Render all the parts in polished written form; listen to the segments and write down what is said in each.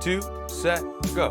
2, set, go.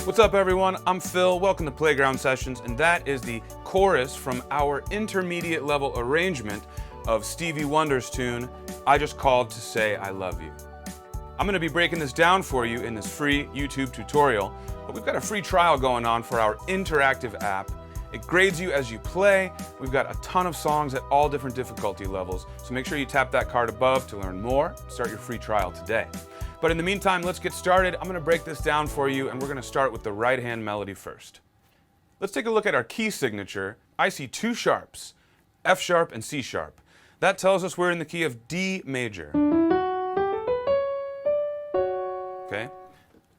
What's up, everyone? I'm Phil. Welcome to Playground Sessions, and that is the chorus from our intermediate level arrangement of Stevie Wonder's tune, I Just Called to Say I Love You. I'm going to be breaking this down for you in this free YouTube tutorial, but we've got a free trial going on for our interactive app. It grades you as you play. We've got a ton of songs at all different difficulty levels, so make sure you tap that card above to learn more. Start your free trial today. But in the meantime, let's get started. I'm going to break this down for you, and we're going to start with the right-hand melody first. Let's take a look at our key signature. I see two sharps, F sharp and C sharp. That tells us we're in the key of D major. Okay?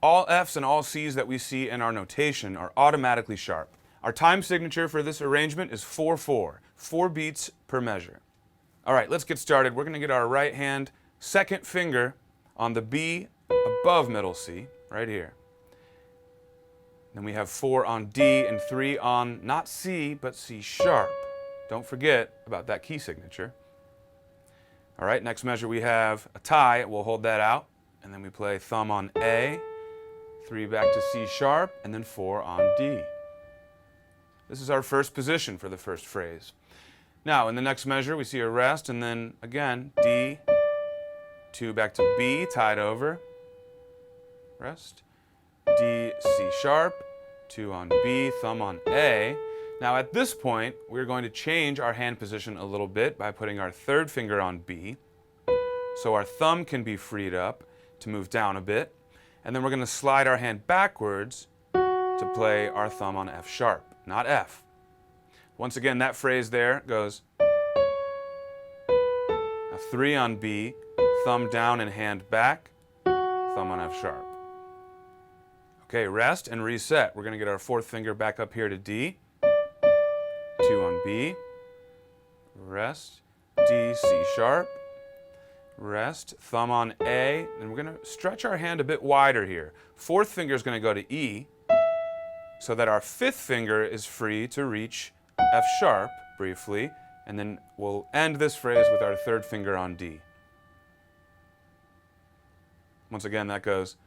All Fs and all Cs that we see in our notation are automatically sharp. Our time signature for this arrangement is 4/4, 4 beats per measure. All right, let's get started. We're going to get our right hand second finger on the B above middle C, right here. Then we have 4 on D and 3 on not C, but C sharp. Don't forget about that key signature. All right, next measure we have a tie. We'll hold that out, and then we play thumb on A, 3 back to C sharp, and then 4 on D. This is our first position for the first phrase. Now, in the next measure, we see a rest, and then again, D, 2 back to B, tied over, rest, D, C sharp, 2 on B, thumb on A. Now at this point, we're going to change our hand position a little bit by putting our third finger on B, so our thumb can be freed up to move down a bit, and then we're going to slide our hand backwards to play our thumb on F sharp, not F. Once again, that phrase there goes a 3 on B, thumb down and hand back, thumb on F sharp. Okay, rest and reset. We're going to get our fourth finger back up here to D, 2 on B, rest, D, C sharp, rest, thumb on A, and we're going to stretch our hand a bit wider here. Fourth finger is going to go to E, so that our fifth finger is free to reach F sharp briefly, and then we'll end this phrase with our third finger on D. Once again, that goes.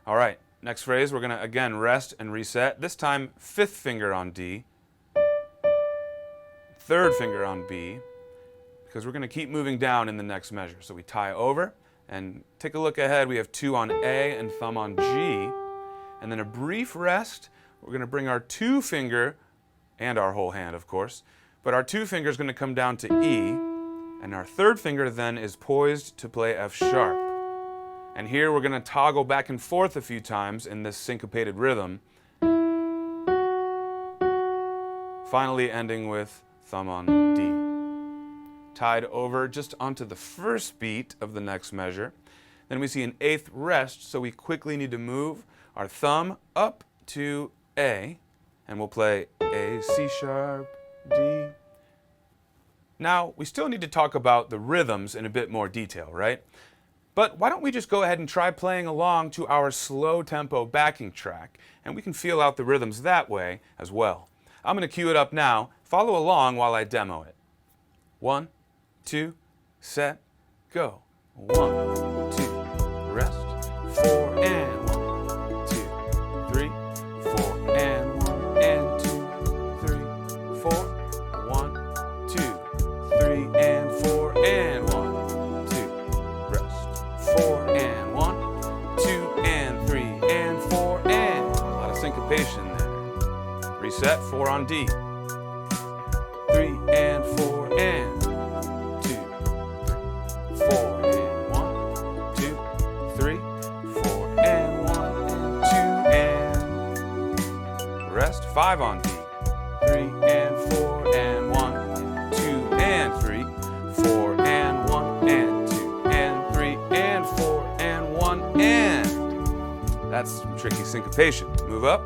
All right, next phrase, we're going to again rest and reset. This time, fifth finger on D, third finger on B, because we're going to keep moving down in the next measure. So we tie over, and take a look ahead. We have 2 on A and thumb on G, and then a brief rest. We're going to bring our 2 finger, and our whole hand, of course, but our 2 finger is going to come down to E, and our third finger then is poised to play F sharp. And here we're going to toggle back and forth a few times in this syncopated rhythm, finally ending with thumb on D. Tied over just onto the first beat of the next measure. Then we see an 8th rest, so we quickly need to move our thumb up to A, and we'll play A, C sharp, D. Now, we still need to talk about the rhythms in a bit more detail, right? But why don't we just go ahead and try playing along to our slow tempo backing track, and we can feel out the rhythms that way as well. I'm going to cue it up now. Follow along while I demo it. 1, 2, set, go. 1, 2, rest, 4 and 1, 2, 3, 4 and 1 and 2, 3, 4, 1, 2, 3 and 4 and 1, 2, rest, 4 and 1, 2 and 3 and 4 and a lot of syncopation there. Reset, 4 on D, 3 and 4 and 2, 4 and 1, 2, 3, 4 and 1 and 2 and rest, 5 on D, 3 and 4 and tricky syncopation. Move up.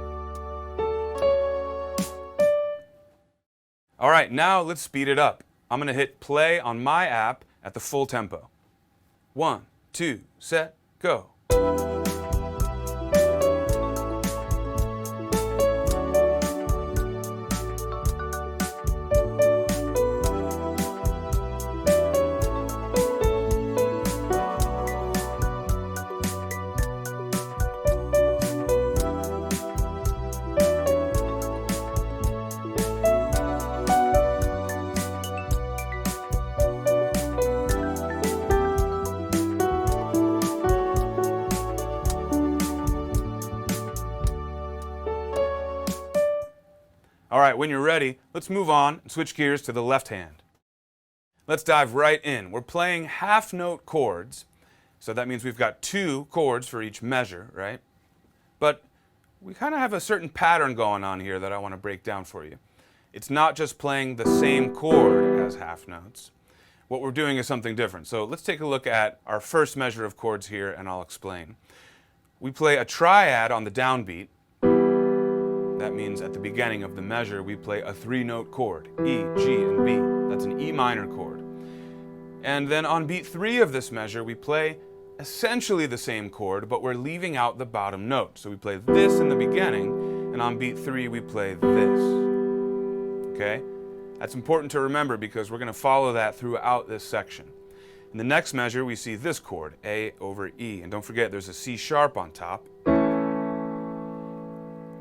All right, now let's speed it up. I'm going to hit play on my app at the full tempo. 1, 2, set, go. All right, when you're ready, let's move on and switch gears to the left hand. Let's dive right in. We're playing half-note chords, so that means we've got 2 chords for each measure, right? But we kind of have a certain pattern going on here that I want to break down for you. It's not just playing the same chord as half notes. What we're doing is something different. So let's take a look at our first measure of chords here, and I'll explain. We play a triad on the downbeat. That means at the beginning of the measure, we play a 3-note chord, E, G, and B. That's an E minor chord. And then on beat 3 of this measure, we play essentially the same chord, but we're leaving out the bottom note. So we play this in the beginning, and on beat 3, we play this. Okay? That's important to remember because we're going to follow that throughout this section. In the next measure, we see this chord, A over E. And don't forget, there's a C sharp on top.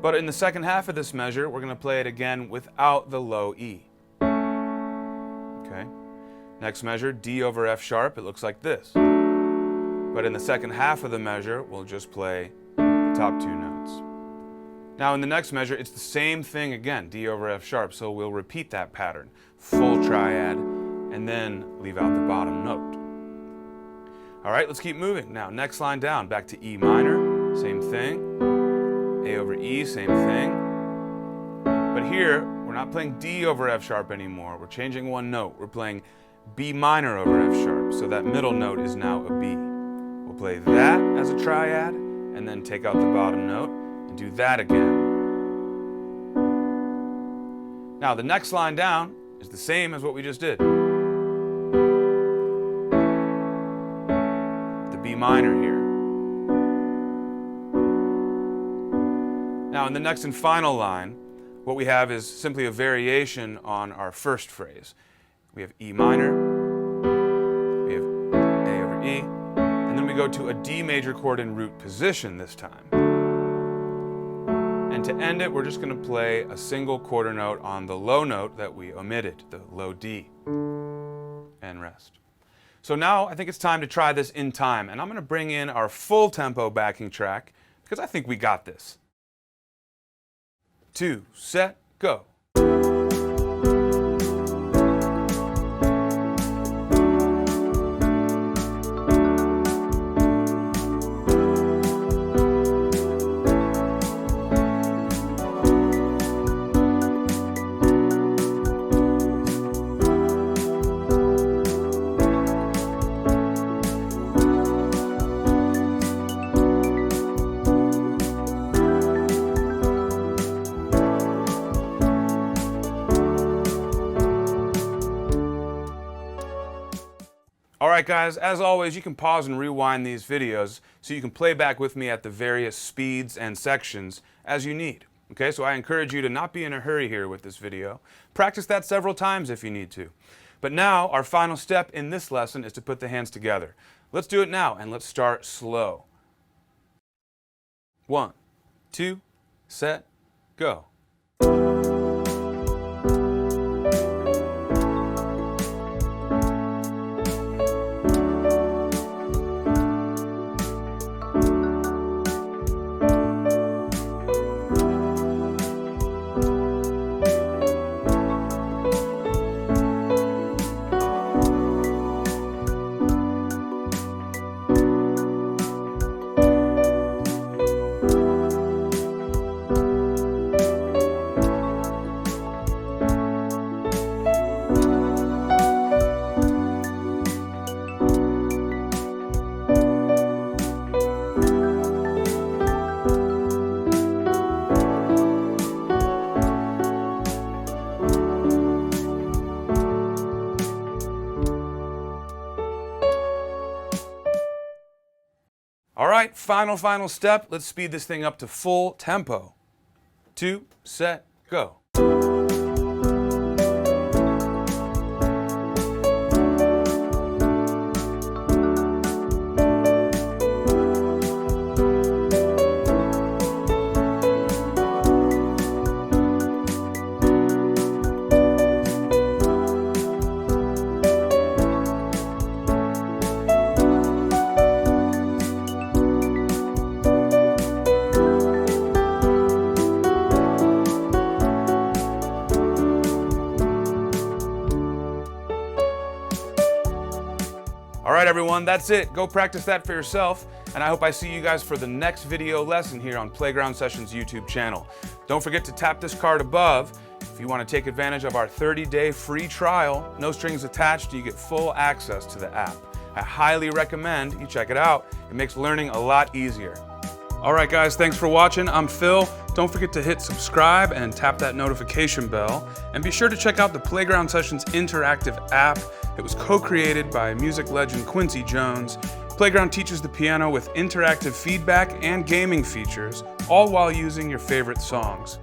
But in the second half of this measure, we're going to play it again without the low E. Okay? Next measure, D over F sharp, it looks like this. But in the second half of the measure, we'll just play the top 2 notes. Now in the next measure, it's the same thing again, D over F sharp, so we'll repeat that pattern. Full triad, and then leave out the bottom note. All right, let's keep moving. Now, next line down, back to E minor, same thing. A over E, same thing. But here, we're not playing D over F sharp anymore. We're changing one note. We're playing B minor over F sharp, so that middle note is now a B. We'll play that as a triad, and then take out the bottom note, and do that again. Now, the next line down is the same as what we just did. The B minor here. Now in the next and final line, what we have is simply a variation on our first phrase. We have E minor, we have A over E, and then we go to a D major chord in root position this time. And to end it, we're just going to play a single quarter note on the low note that we omitted, the low D, and rest. So now I think it's time to try this in time, and I'm going to bring in our full tempo backing track because I think we got this. 2, set, go. Alright guys, as always, you can pause and rewind these videos so you can play back with me at the various speeds and sections as you need. Okay, so I encourage you to not be in a hurry here with this video. Practice that several times if you need to. But now, our final step in this lesson is to put the hands together. Let's do it now, and let's start slow. 1, 2, set, go. right, final step. Let's speed this thing up to full tempo. 2, set, go. All right, everyone, that's it. Go practice that for yourself, and I hope I see you guys for the next video lesson here on Playground Sessions YouTube channel. Don't forget to tap this card above if you want to take advantage of our 30-day free trial. No strings attached, you get full access to the app. I highly recommend you check it out. It makes learning a lot easier. All right, guys, thanks for watching. I'm Phil. Don't forget to hit subscribe and tap that notification bell. And be sure to check out the Playground Sessions interactive app. It was co-created by music legend Quincy Jones. Playground teaches the piano with interactive feedback and gaming features, all while using your favorite songs.